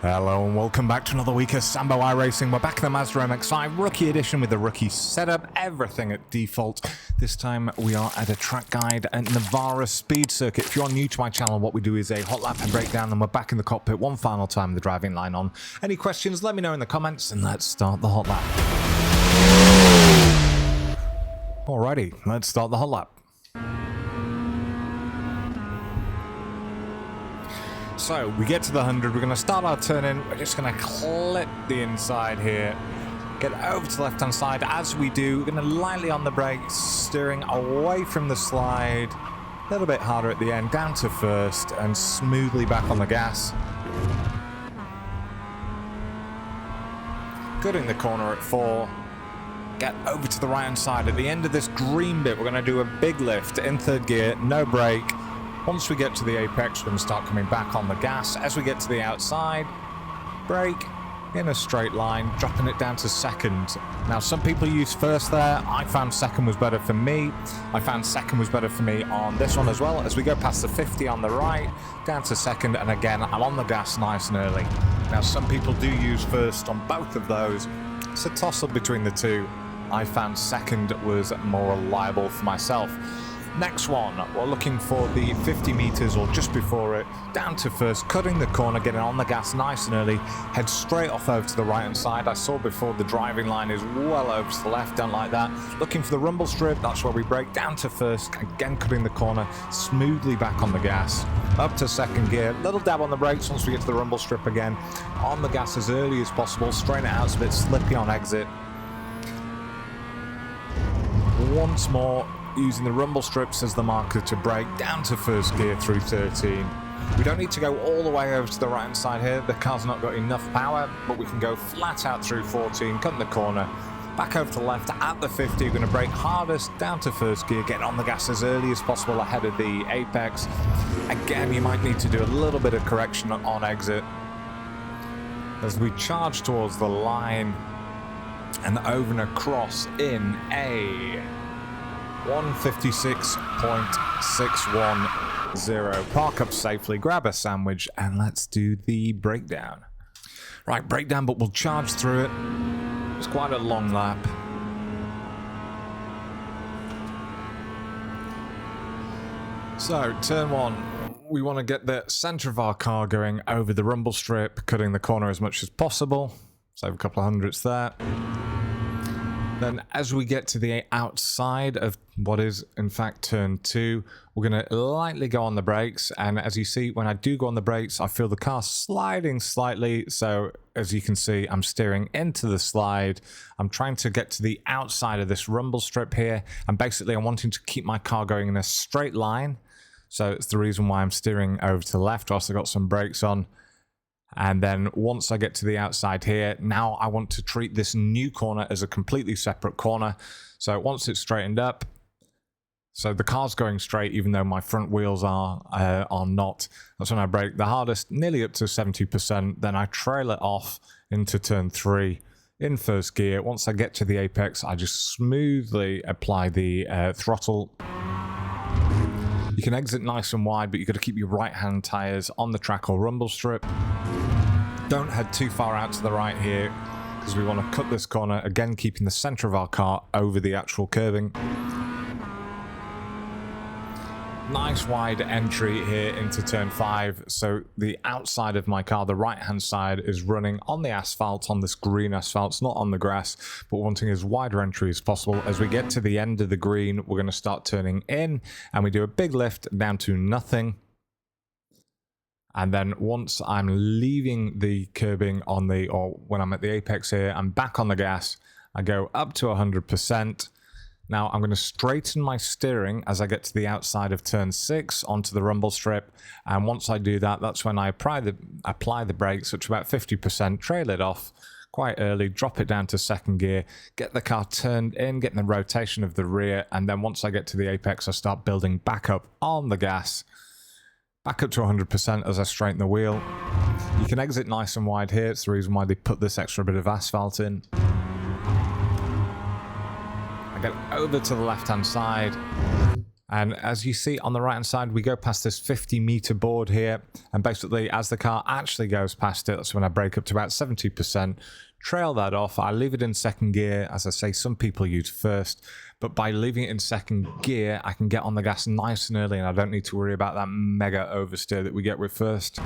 Hello and welcome back to another week of Sambo iRacing. We're back in the Mazda MX5 Rookie Edition with the rookie setup, everything at default. This time we are at a track guide at Navarra Speed Circuit. If you're new to my channel, what we do is a hot lap and breakdown, and we're back in the cockpit one final time with the driving line on. Any questions, let me know in the comments, and let's start the hot lap. Alrighty, let's start the hot lap. So, we get to the 100, we're going to start our turn in, we're just going to clip the inside here, get over to the left hand side. As we do, we're going to lightly on the brakes, steering away from the slide, a little bit harder at the end, down to first, and smoothly back on the gas. Cutting the corner at 4, get over to the right hand side. At the end of this green bit, we're going to do a big lift in third gear, no brake. Once we get to the apex, we're going to start coming back on the gas. As we get to the outside, brake in a straight line, dropping it down to second. Now, some people use first there. I found second was better for me. I found second was better for me on this one as well. As we go past the 50 on the right, down to second, and again, I'm on the gas nice and early. Now, some people do use first on both of those. It's a toss-up between the two. I found second was more reliable for myself. Next one, we're looking for the 50 meters or just before it, down to first, cutting the corner, getting on the gas nice and early, head straight off over to the right hand side. I saw before the driving line is well over to the left, don't like that. Looking for the rumble strip, that's where we brake, down to first, again cutting the corner, smoothly back on the gas, up to second gear, little dab on the brakes once we get to the rumble strip again, on the gas as early as possible, straighten it out, it's a bit slippy on exit. Once more, using the rumble strips as the marker to brake, down to first gear through 13. We don't need to go all the way over to the right hand side here, the car's not got enough power, but we can go flat out through 14, cutting the corner, back over to the left at the 50, we're going to brake hardest, down to first gear, get on the gas as early as possible ahead of the apex. Again, you might need to do a little bit of correction on exit. As we charge towards the line, and over and across in a 156.610. Park up safely, grab a sandwich, and let's do the breakdown. Right, breakdown, but we'll charge through it. It's quite a long lap. So, turn 1, we want to get the center of our car going over the rumble strip, cutting the corner as much as possible. Save a couple of hundredths there. Then as we get to the outside of what is in fact turn 2, we're going to lightly go on the brakes, and as you see, when I do go on the brakes, I feel the car sliding slightly. So as you can see, I'm steering into the slide. I'm trying to get to the outside of this rumble strip here, and basically I'm wanting to keep my car going in a straight line. So it's the reason why I'm steering over to the left whilst I got some brakes on. And then once I get to the outside here, now I want to treat this new corner as a completely separate corner. So once it's straightened up, so the car's going straight even though my front wheels are not. That's when I brake the hardest, nearly up to 70%. Then I trail it off into turn 3 in first gear. Once I get to the apex, I just smoothly apply the throttle. You can exit nice and wide, but you've got to keep your right-hand tyres on the track or rumble strip. Don't head too far out to the right here, because we want to cut this corner, again keeping the centre of our car over the actual curving. Nice wide entry here into turn 5, so the outside of my car, the right-hand side, is running on the asphalt, on this green asphalt. It's not on the grass, but wanting as wider entry as possible. As we get to the end of the green, we're going to start turning in, and we do a big lift down to nothing. And then once I'm leaving the curbing on the, or when I'm at the apex here, I'm back on the gas. I go up to 100%. Now I'm going to straighten my steering as I get to the outside of turn 6 onto the rumble strip, and once I do that, that's when I apply the brakes, which are about 50%, trail it off quite early, drop it down to second gear, get the car turned in, getting the rotation of the rear, and then once I get to the apex, I start building back up on the gas, back up to 100% as I straighten the wheel. You can exit nice and wide here, it's the reason why they put this extra bit of asphalt in. I get over to the left-hand side, And as you see on the right hand side, we go past this 50-meter board here, and basically as the car actually goes past it, that's when I brake up to about 70%, trail that off. I leave it in second gear. As I say, some people use first, but by leaving it in second gear, I can get on the gas nice and early, and I don't need to worry about that mega oversteer that we get with first.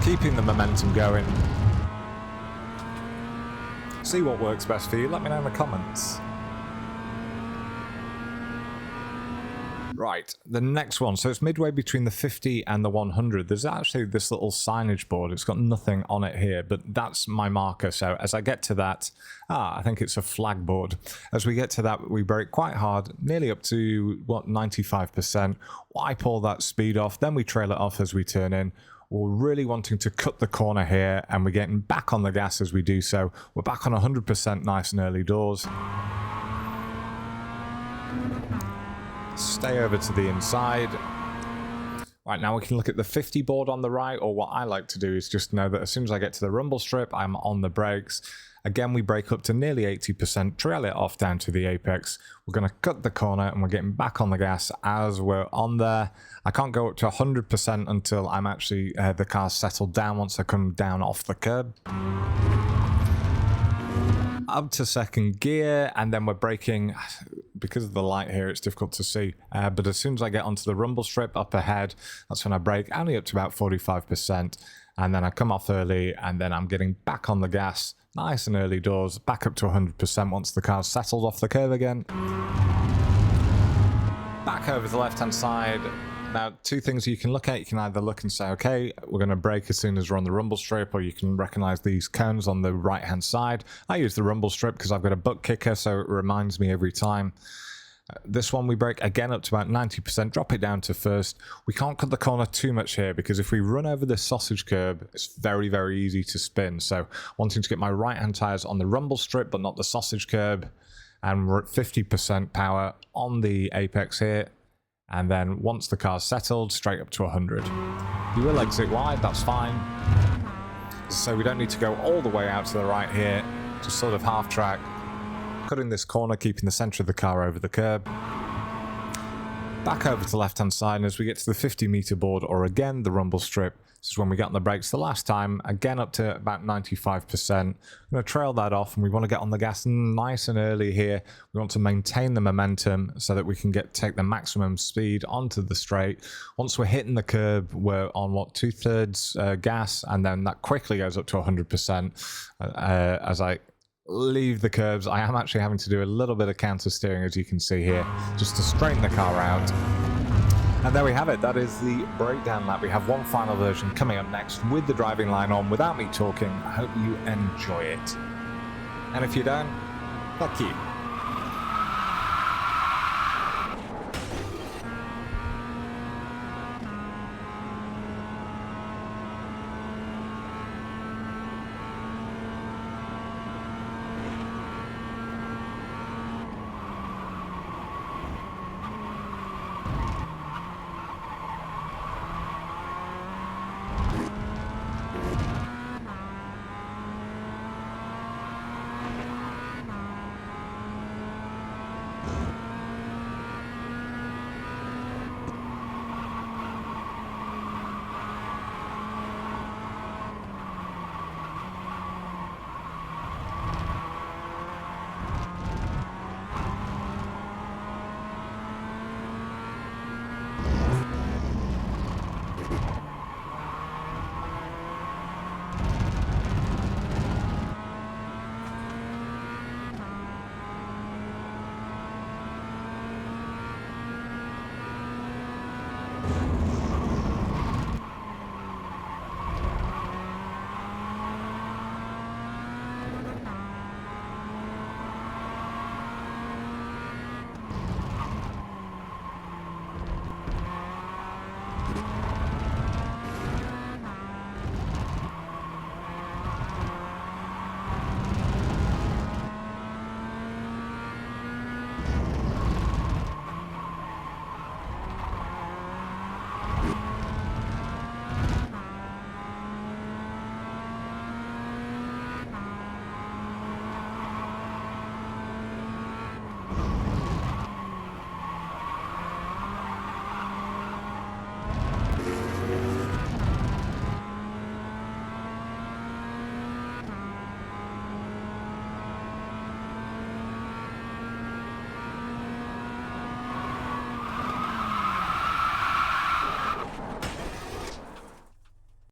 Keeping the momentum going. See what works best for you. Let me know in the comments. Right, the next one. So it's midway between the 50 and the 100. There's actually this little signage board. It's got nothing on it here, but that's my marker. So as I get to that, I think it's a flag board. As we get to that, we brake quite hard, nearly up to, 95%. Wipe all that speed off, then we trail it off as we turn in. We're really wanting to cut the corner here, and we're getting back on the gas as we do so. We're back on 100% nice and early doors. Stay over to the inside. Right, now we can look at the 50 board on the right, or what I like to do is just know that as soon as I get to the rumble strip, I'm on the brakes. Again, we brake up to nearly 80%, trail it off down to the apex. We're going to cut the corner, and we're getting back on the gas as we're on there. I can't go up to 100% until I'm actually, the car's settled down once I come down off the curb. Up to second gear, and then we're braking. Because of the light here, it's difficult to see, but as soon as I get onto the rumble strip up ahead, that's when I brake, only up to about 45%, and then I come off early, and then I'm getting back on the gas, nice and early doors, back up to 100% once the car's settled off the curve again. Back over the left hand side. Now, two things you can look at. You can either look and say, okay, we're going to brake as soon as we're on the rumble strip, or you can recognize these cones on the right hand side. I use the rumble strip because I've got a butt kicker, so it reminds me every time. This one we brake again up to about 90%, drop it down to first. We can't cut the corner too much here, because if we run over this sausage curb, it's very, very easy to spin. So wanting to get my right hand tires on the rumble strip, but not the sausage curb. And we're at 50% power on the apex here. And then once the car's settled, straight up to 100. You will exit wide, that's fine. So we don't need to go all the way out to the right here, just sort of half track. Cutting this corner, keeping the center of the car over the curb. Back over to the left hand side, and as we get to the 50-meter board, or again the rumble strip, this is when we got on the brakes the last time, again up to about 95%. I'm going to trail that off, and we want to get on the gas nice and early here. We want to maintain the momentum so that we can take the maximum speed onto the straight. Once we're hitting the curb, we're on 2/3 gas, and then that quickly goes up to 100%. As I leave the curbs, I am actually having to do a little bit of counter steering, as you can see here, just to straighten the car out. And there we have it. That is the breakdown lap. We have one final version coming up next with the driving line on without me talking. I hope you enjoy it. And if you don't, fuck you.